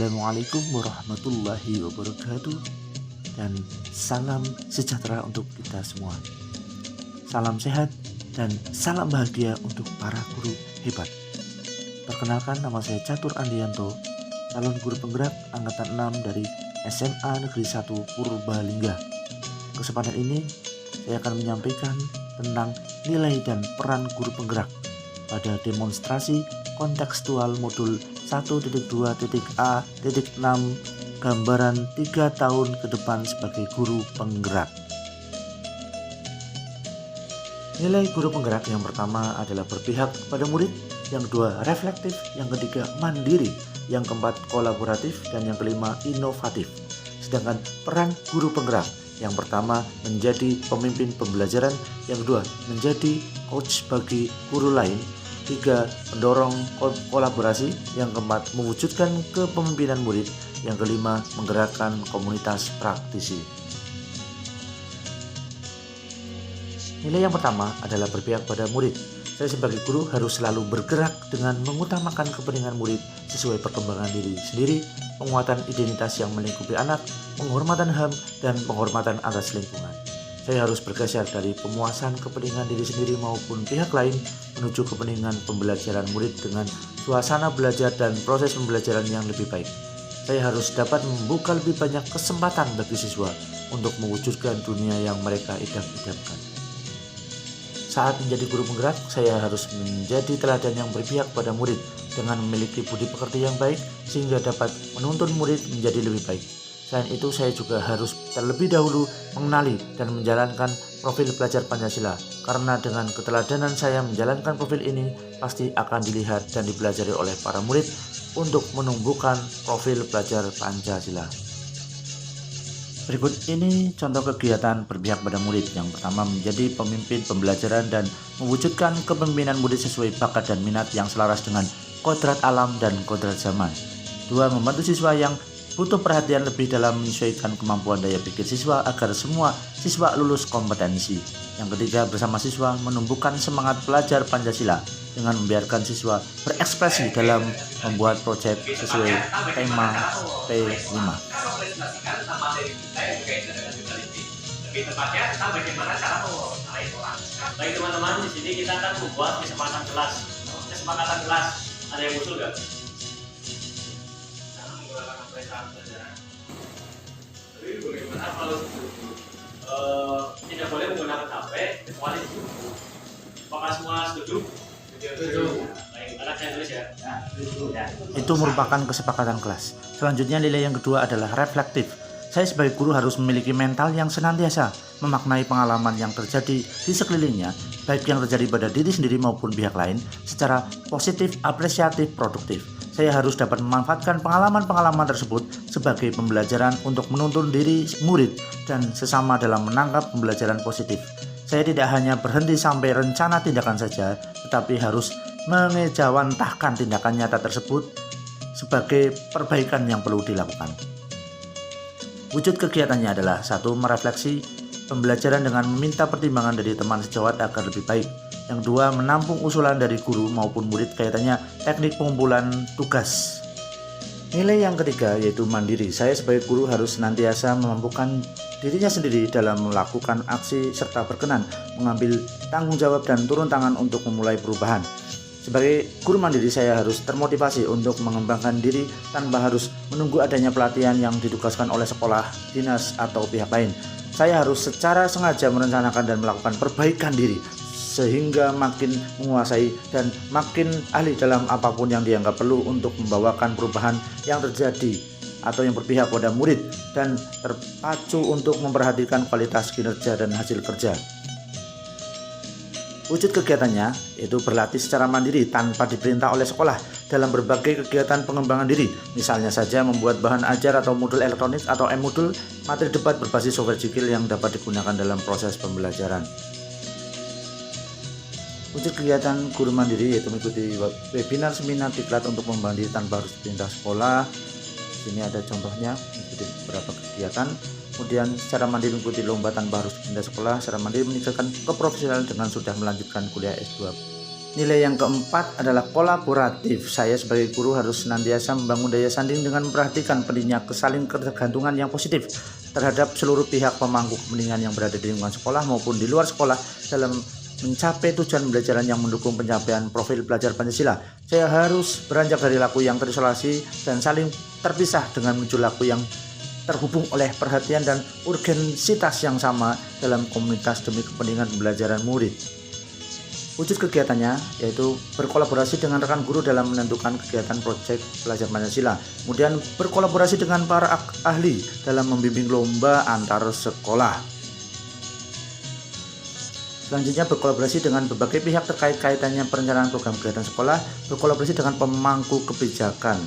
Assalamualaikum warahmatullahi wabarakatuh, dan salam sejahtera untuk kita semua. Salam sehat dan salam bahagia untuk para guru hebat. Perkenalkan, nama saya Catur Andianto, calon guru penggerak angkatan 6 dari SMA Negeri 1 Purbalingga. Kesempatan ini saya akan menyampaikan tentang nilai dan peran guru penggerak pada demonstrasi kontekstual modul 1.2.A.6 gambaran 3 tahun ke depan sebagai guru penggerak. Nilai guru penggerak yang pertama adalah berpihak pada murid, yang kedua reflektif, yang ketiga mandiri, yang keempat kolaboratif, dan yang kelima inovatif. Sedangkan peran guru penggerak yang pertama menjadi pemimpin pembelajaran, yang kedua menjadi coach bagi guru lain, tiga mendorong kolaborasi, yang keempat mewujudkan kepemimpinan murid, yang kelima menggerakkan komunitas praktisi. Nilai yang pertama adalah berpihak pada murid. Saya sebagai guru harus selalu bergerak dengan mengutamakan kepentingan murid sesuai perkembangan diri sendiri, penguatan identitas yang melingkupi anak, penghormatan HAM, dan penghormatan atas lingkungan. Saya harus bergeser dari pemuasan kepentingan diri sendiri maupun pihak lain menuju kepentingan pembelajaran murid dengan suasana belajar dan proses pembelajaran yang lebih baik. Saya harus dapat membuka lebih banyak kesempatan bagi siswa untuk mewujudkan dunia yang mereka idam-idamkan. Saat menjadi guru penggerak, saya harus menjadi teladan yang berpihak pada murid dengan memiliki budi pekerti yang baik sehingga dapat menuntun murid menjadi lebih baik. Selain itu, saya juga harus terlebih dahulu mengenali dan menjalankan profil pelajar Pancasila, karena dengan keteladanan saya menjalankan profil ini pasti akan dilihat dan dipelajari oleh para murid untuk menumbuhkan profil pelajar Pancasila. Berikut ini contoh kegiatan berpihak pada murid. Yang pertama, menjadi pemimpin pembelajaran dan mewujudkan kepemimpinan murid sesuai bakat dan minat yang selaras dengan kodrat alam dan kodrat zaman. Dua, membantu siswa yang butuh perhatian lebih dalam menyesuaikan kemampuan daya pikir siswa agar semua siswa lulus kompetensi. Yang ketiga, bersama siswa menumbuhkan semangat pelajar Pancasila dengan membiarkan siswa berekspresi dalam membuat proyek sesuai tema P5. Baik teman-teman, di sini kita akan membuat kesepakatan kelas. Kesepakatan kelas, ada yang usul nggak? Tapi bagaimana kalau tidak boleh menggunakan HP kecuali di subuh? Apakah semua setuju? Setuju. Baik, anak saya tulis ya. Itu merupakan kesepakatan kelas. Selanjutnya, nilai yang kedua adalah reflektif. Saya sebagai guru harus memiliki mental yang senantiasa memaknai pengalaman yang terjadi di sekelilingnya, baik yang terjadi pada diri sendiri maupun pihak lain, secara positif, apresiatif, produktif. Saya harus dapat memanfaatkan pengalaman-pengalaman tersebut sebagai pembelajaran untuk menuntun diri murid dan sesama dalam menangkap pembelajaran positif. Saya tidak hanya berhenti sampai rencana tindakan saja, tetapi harus mengejawantahkan tindakan nyata tersebut sebagai perbaikan yang perlu dilakukan. Wujud kegiatannya adalah: 1. Merefleksi pembelajaran dengan meminta pertimbangan dari teman sejawat agar lebih baik. Yang kedua, menampung usulan dari guru maupun murid kaitannya teknik pengumpulan tugas. Nilai yang ketiga yaitu mandiri. Saya sebagai guru harus senantiasa memampukan dirinya sendiri dalam melakukan aksi serta berkenan mengambil tanggung jawab dan turun tangan untuk memulai perubahan. Sebagai guru mandiri, saya harus termotivasi untuk mengembangkan diri tanpa harus menunggu adanya pelatihan yang ditugaskan oleh sekolah, dinas, atau pihak lain. Saya harus secara sengaja merencanakan dan melakukan perbaikan diri sehingga makin menguasai dan makin ahli dalam apapun yang dianggap perlu untuk membawakan perubahan yang terjadi atau yang berpihak pada murid dan terpacu untuk memperhatikan kualitas kinerja dan hasil kerja. Wujud kegiatannya yaitu berlatih secara mandiri tanpa diperintah oleh sekolah dalam berbagai kegiatan pengembangan diri, misalnya saja membuat bahan ajar atau modul elektronik atau e-modul, materi debat berbasis software jikil yang dapat digunakan dalam proses pembelajaran. Wujud kegiatan guru mandiri yaitu mengikuti webinar, seminar, diklat untuk mengembangkan diri tanpa harus diperintah sekolah. Sini ada contohnya, mengikuti beberapa kegiatan. Kemudian secara mandiri mengikuti lomba tanpa harus pindah sekolah, secara mandiri meningkatkan keprofesionalan dengan sudah melanjutkan kuliah S2 Nilai yang keempat adalah kolaboratif. Saya sebagai guru harus senantiasa membangun daya sanding dengan memperhatikan pentingnya kesaling ketergantungan yang positif terhadap seluruh pihak pemangku kepentingan yang berada di lingkungan sekolah maupun di luar sekolah dalam mencapai tujuan pembelajaran yang mendukung pencapaian profil pelajar Pancasila. Saya harus beranjak dari laku yang terisolasi dan saling terpisah dengan menuju laku yang terhubung oleh perhatian dan urgensitas yang sama dalam komunitas demi kepentingan pembelajaran murid. Wujud kegiatannya yaitu berkolaborasi dengan rekan guru dalam menentukan kegiatan proyek pelajar Pancasila, kemudian berkolaborasi dengan para ahli dalam membimbing lomba antar sekolah. Selanjutnya berkolaborasi dengan berbagai pihak terkait kaitannya perencanaan program kegiatan sekolah, berkolaborasi dengan pemangku kebijakan.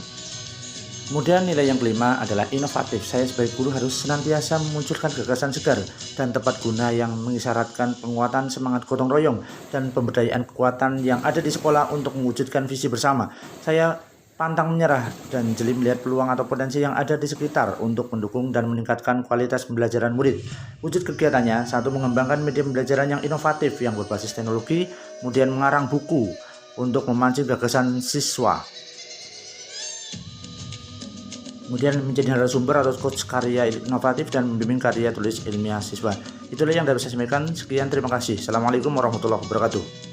Kemudian nilai yang kelima adalah inovatif. Saya sebagai guru harus senantiasa memunculkan gagasan segar dan tepat guna yang mengisyaratkan penguatan semangat gotong royong dan pemberdayaan kekuatan yang ada di sekolah untuk mewujudkan visi bersama. Saya pantang menyerah dan jeli melihat peluang atau potensi yang ada di sekitar untuk mendukung dan meningkatkan kualitas pembelajaran murid. Wujud kegiatannya, satu, mengembangkan media pembelajaran yang inovatif yang berbasis teknologi, kemudian mengarang buku untuk memancing gagasan siswa. Kemudian menjadi narasumber atau coach karya inovatif dan membimbing karya tulis ilmiah siswa. Itulah yang dapat saya sampaikan. Sekian, terima kasih. Assalamualaikum warahmatullahi wabarakatuh.